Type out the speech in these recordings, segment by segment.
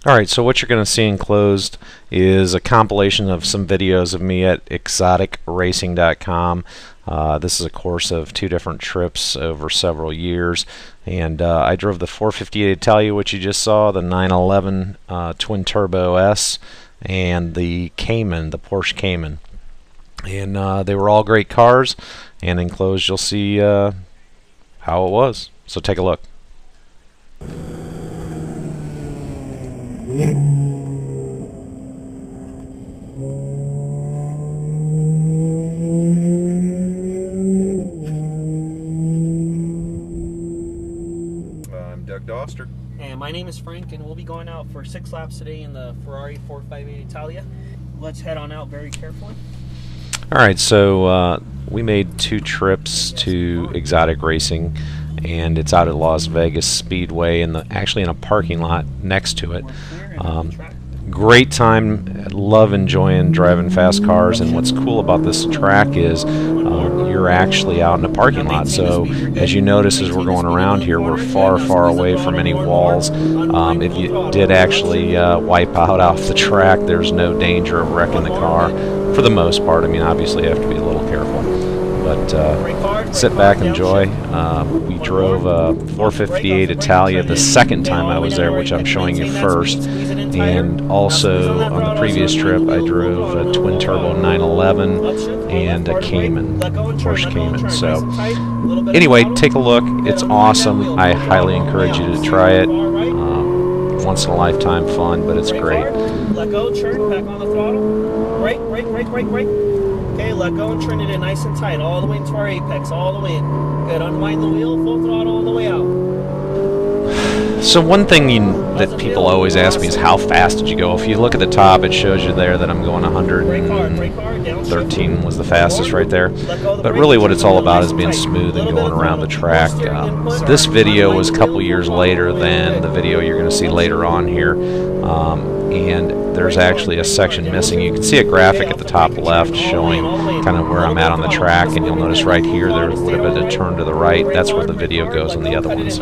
Alright, so what you're going to see enclosed is a compilation of some videos of me at exoticracing.com. This is a course of 2 different trips over several years, and I drove the 458 Italia, which you just saw, the 911 Twin Turbo S, and the Cayman, the Porsche Cayman. And they were all great cars, and enclosed you'll see how it was. So take a look. I'm Doster. And my name is Frank, and we'll be going out for 6 laps today in the Ferrari 458 Italia. Let's head on out very carefully. Alright, so we made 2 trips to Exotic Racing, and it's out at Las Vegas Speedway, actually in a parking lot next to it. Great time, love enjoying driving fast cars, and what's cool about this track is you're actually out in a parking lot. So as you notice as we're going around here, we're far away from any walls. If you did actually wipe out off the track, there's no danger of wrecking the car for the most part. I mean, obviously you have to be a little careful, but sit back, enjoy. We drove a 458 Italia the second time I was there, which I'm showing you first, and also on the previous trip I drove a twin turbo 911 and a Cayman, Porsche Cayman. So anyway, take a look. It's awesome. I highly encourage you to try it. Once in a lifetime fun, but it's great. Let go, turn, back on the throttle. Brake. Okay, let go and turn it in nice and tight, all the way into our apex, all the way in. Good, unwind the wheel, full throttle all the way out. So one thing that people always ask me is how fast did you go? If you look at the top, it shows you there that I'm going 113 was the fastest right there. But really what it's all about is being smooth and going around the track. This video was a couple years later than the video you're going to see later on here. And there's actually a section missing. You can see a graphic at the top left showing kind of where I'm at on the track, and you'll notice right here there would have been a turn to the right. That's where the video goes on the other ones.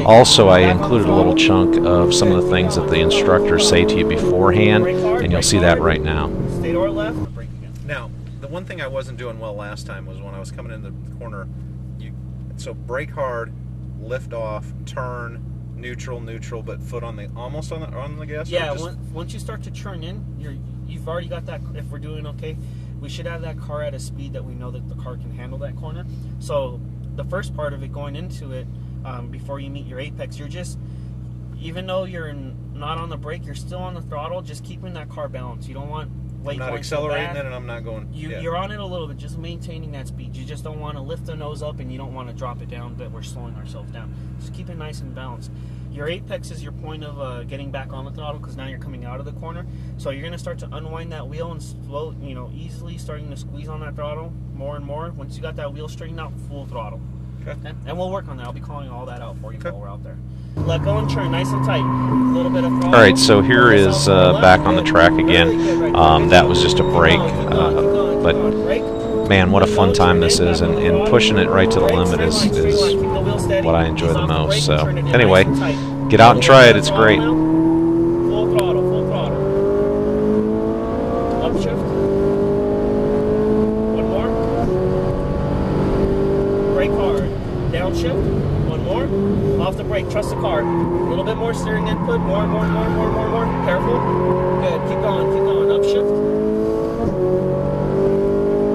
Also, I included a little chunk of some of the things that the instructors say to you beforehand, and you'll see that right now. Now, the one thing I wasn't doing well last time was when I was coming in the corner, so brake hard, lift off, turn, neutral, but foot on the almost on the gas. Yeah, once you start to turn in, you've already got that. If we're doing okay, we should have that car at a speed that we know that the car can handle that corner. So the first part of it going into it, before you meet your apex, you're just, even though you're not on the brake, you're still on the throttle, just keeping that car balanced. You don't want I'm not accelerating it, and I'm not going. You're on it a little bit, just maintaining that speed. You just don't want to lift the nose up, and you don't want to drop it down, but we're slowing ourselves down. Just keep it nice and balanced. Your apex is your point of getting back on the throttle, because now you're coming out of the corner. So you're going to start to unwind that wheel and slow, easily starting to squeeze on that throttle more and more. Once you got that wheel straightened out, full throttle. Okay. And we'll work on that. I'll be calling all that out for you while we're out there. Let go and turn nice and tight. A little bit of throttle. Alright, so here is back on the track again. That was just a break. But man, what a fun time this is. And pushing it right to the limit is what I enjoy the most. So anyway, get out and try it. It's great. Full throttle. Upshift. One more. Brake hard. Downshift. One more. Off the brake. Trust the car. A little bit more steering input. More. Careful. Good. Keep going. Upshift.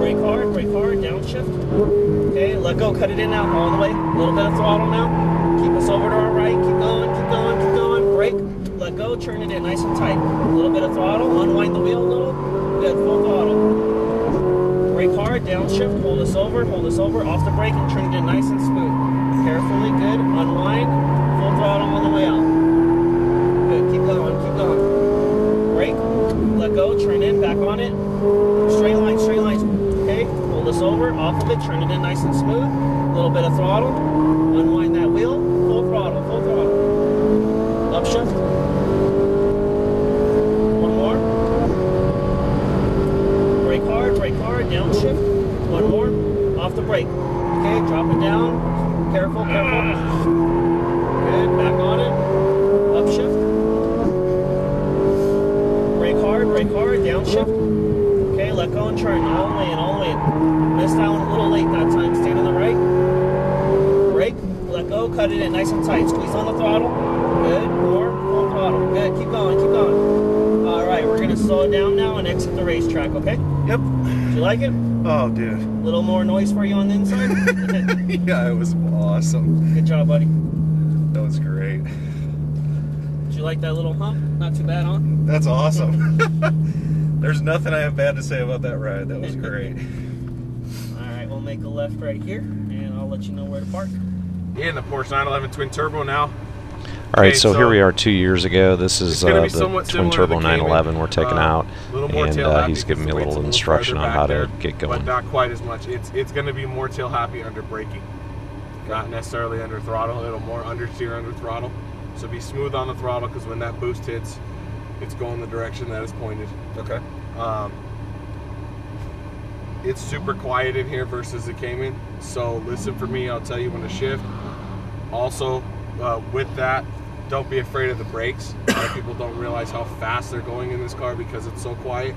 Brake hard. Downshift. Okay. Let go. Cut it in now. All the way. A little bit of throttle now. Keep us over to our right. Keep going. Brake. Let go. Turn it in nice and tight. A little bit of throttle. Unwind the wheel a little. Good. Full throttle. Brake hard. Downshift. Hold us over. Off the brake and turn it in nice and smooth. Carefully. Good. Unwind. Full throttle all the way out. Good. Keep going. Brake. Let go. Turn in. Back on it. Straight lines. Okay. Hold us over. Off of it. Turn it in nice and smooth. A little bit of throttle. Unwind that wheel. Full throttle. Upshift. One more. Brake hard. Downshift. One more. Off the brake. Okay, drop it down. Careful. Good, back on it. Upshift. downshift. Okay, let go and turn all the way in, all the way in. Missed that one a little late that time. Stand on the right. Brake, let go, cut it in nice and tight. Squeeze on the throttle. Good, more, full throttle. Good, keep going, keep going. All right, we're gonna slow it down now and exit the racetrack, okay? Yep. Did you like it? Oh, dude. A little more noise for you on the inside? Yeah, it was awesome. Good job, buddy. That was great. Did you like that little hump? Not too bad, huh? That's awesome. There's nothing I have bad to say about that ride. That was great. All right, we'll make a left right here, and I'll let you know where to park. In the Porsche 911 twin turbo now. All right, Okay, so here we are 2 years ago. This is gonna be the somewhat twin similar to turbo the Cayman. 911 we're taking out, Little more and tail happy he's giving me because a the weight's little instruction on farther how back to there, get going. But not quite as much. It's going to be more tail happy under braking. Not necessarily under throttle. It'll more understeer under throttle. So be smooth on the throttle because when that boost hits, it's going the direction that it's pointed. Okay. It's super quiet in here versus the Cayman. So listen for me. I'll tell you when to shift. Also, with that, don't be afraid of the brakes. A lot of people don't realize how fast they're going in this car because it's so quiet.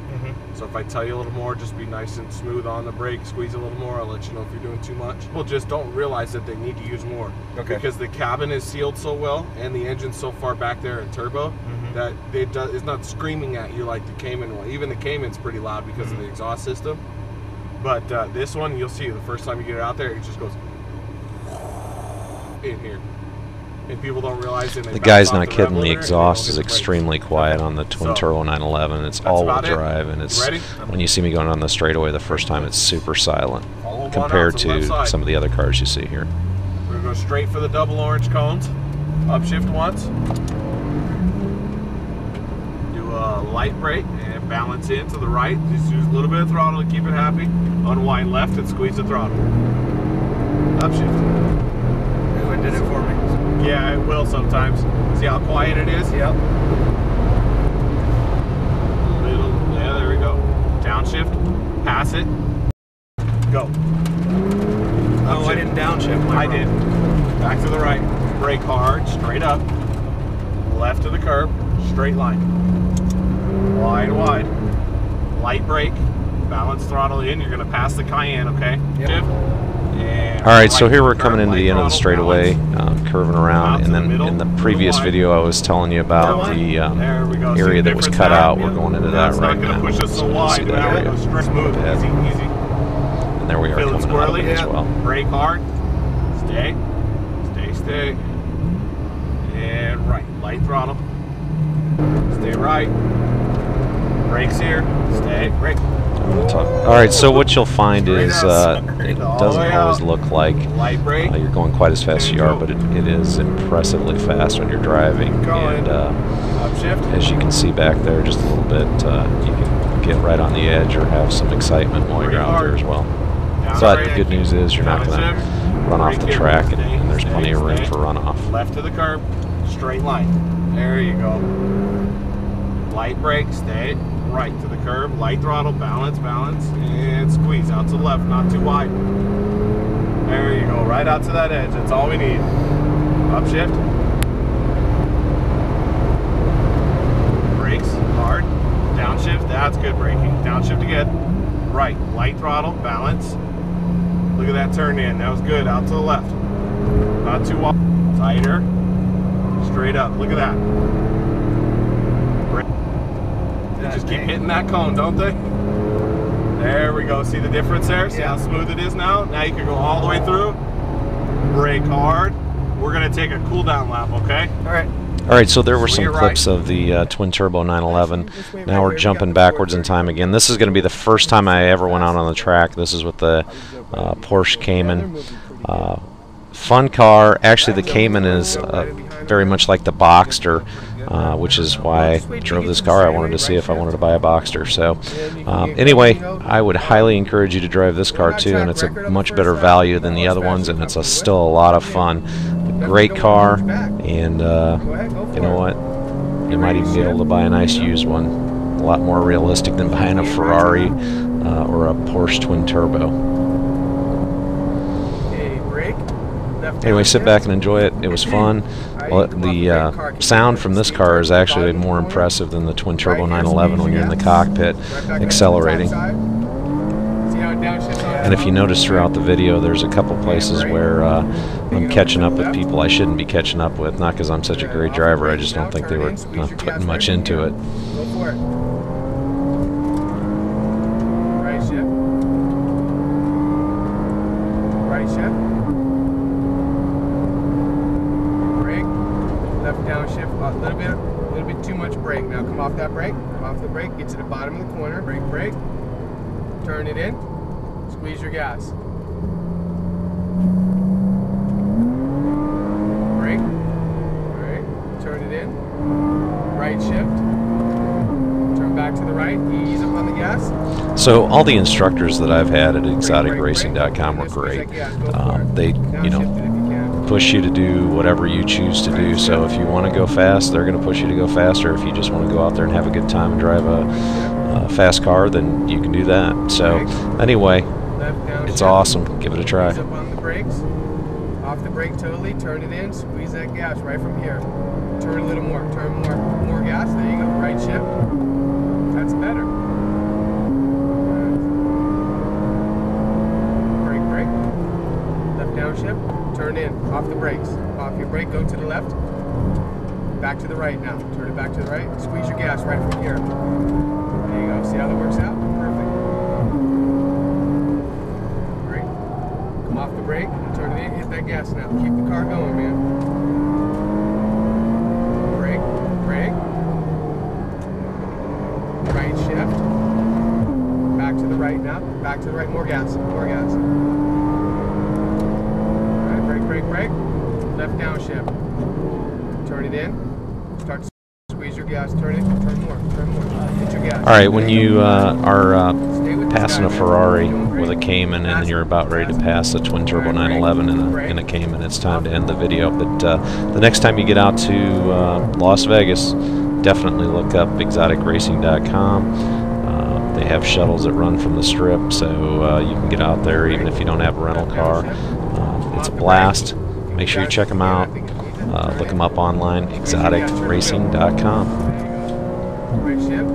So if I tell you a little more, just be nice and smooth on the brake, squeeze a little more. I'll let you know if you're doing too much. People just don't realize that they need to use more. Okay. Because the cabin is sealed so well and the engine's so far back there in turbo that it's not screaming at you like the Cayman one. Even the Cayman's pretty loud because of the exhaust system. But this one, you'll see the first time you get it out there, it just goes in here. And people don't realize it. The guy's not kidding. The exhaust is extremely quiet on the twin turbo 911. It's all-wheel drive, and it's when you see me going on the straightaway the first time, it's super silent compared to some of the other cars you see here. We're gonna go straight for the double orange cones. Upshift once. Do a light brake and balance in to the right. Just use a little bit of throttle to keep it happy. Unwind left and squeeze the throttle. Upshift. It did it for me. Yeah, it will sometimes. See how quiet it is? Yep. Yeah, there we go. Downshift, pass it, go. Oh, I didn't downshift. I did. Back to the right, brake hard, straight up. Left to the curb, straight line. Wide, wide. Light brake, balance throttle in. You're gonna pass the Cayenne, okay? Yep. Shift. All right, so here we're coming into the end of the straightaway, curving around, and then in the previous video I was telling you about the area that was cut out. We're going into that right now. So you can see that area. Smooth, easy. And there we are coming out of it as well. Brake hard, stay, stay, and right, light throttle, stay right, brakes here, stay, brake. All right, so what you'll find is it doesn't always look like you're going quite as fast as you are, but it is impressively fast when you're driving. And as you can see back there just a little bit, you can get right on the edge or have some excitement while you're out there as well. But the good news is you're not going to run off the track, and there's plenty of room for runoff. Left to the curb, straight line. There you go. Light brake, stay. Right to the curb, light throttle, balance, and squeeze out to the left, not too wide. There you go, right out to that edge. That's all we need. Upshift. Brakes, hard. Downshift, that's good braking. Downshift again. Right, light throttle, balance. Look at that turn in, that was good. Out to the left. Not too wide. Tighter. Straight up, look at that. They just keep hitting that cone, don't they? There we go. See the difference there? See how smooth it is now? Now you can go all the way through. Brake hard. We're going to take a cool down lap, okay? All right, so there were some clips of the twin turbo 911. Now we're jumping backwards in time again. This is going to be the first time I ever went out on the track. This is with the Porsche Cayman. Fun car. Actually, the Cayman is very much like the Boxster, which is why I drove this car. I wanted to see if I wanted to buy a Boxster. So anyway, I would highly encourage you to drive this car too, and it's a much better value than the other ones, and it's still a lot of fun. Great car, and you know what? You might even be able to buy a nice used one. A lot more realistic than buying a Ferrari or a Porsche twin turbo. Anyway, sit back and enjoy it. It was fun. Well, the sound from this car is actually more impressive than the twin turbo 911 when you're in the cockpit accelerating. And if you notice throughout the video, there's a couple places where I'm catching up with people I shouldn't be catching up with. Not because I'm such a great driver, I just don't think they were putting much into it. Go for it. Right shift. Right shift. Brake. Left downshift. A little bit too much brake. Now come off that brake. Come off the brake. Get to the bottom of the corner. Brake. Turn it in. Squeeze your gas. Brake. Turn it in. Right shift. Turn back to the right. Ease up on the gas. So all the instructors that I've had at exoticracing.com were great. They, push you to do whatever you choose to do. So if you want to go fast, they're going to push you to go faster. If you just want to go out there and have a good time and drive a fast car, then you can do that. So anyway, it's awesome. Give it a try. Ease up on the brakes. Off the brake totally. Turn it in. Squeeze that gas right from here. Turn a little more. Turn more gas. There you go. Right shift. That's better. Brake. Left downshift. Turn in. Off the brakes. Off your brake. Go to the left. Back to the right now. Turn it back to the right. Squeeze your gas right from here. There you go. See how that works out? Perfect. Brake. Come off the brake. Turn it in. Hit that gas now. Keep the car going, man. Brake. Right shift. Back to the right now. Back to the right. More gas. Brake. Left downshift. Turn it in. Start to squeeze your gas. Turn it. Turn more. Hit your gas. All right, when you are passing a Ferrari with a Cayman and you're about ready to pass a twin turbo 911 in a Cayman, it's time to end the video. But the next time you get out to Las Vegas, definitely look up exoticracing.com. They have shuttles that run from the strip, so you can get out there even if you don't have a rental car. It's a blast. Make sure you check them out. Look them up online, exoticracing.com. Right shift.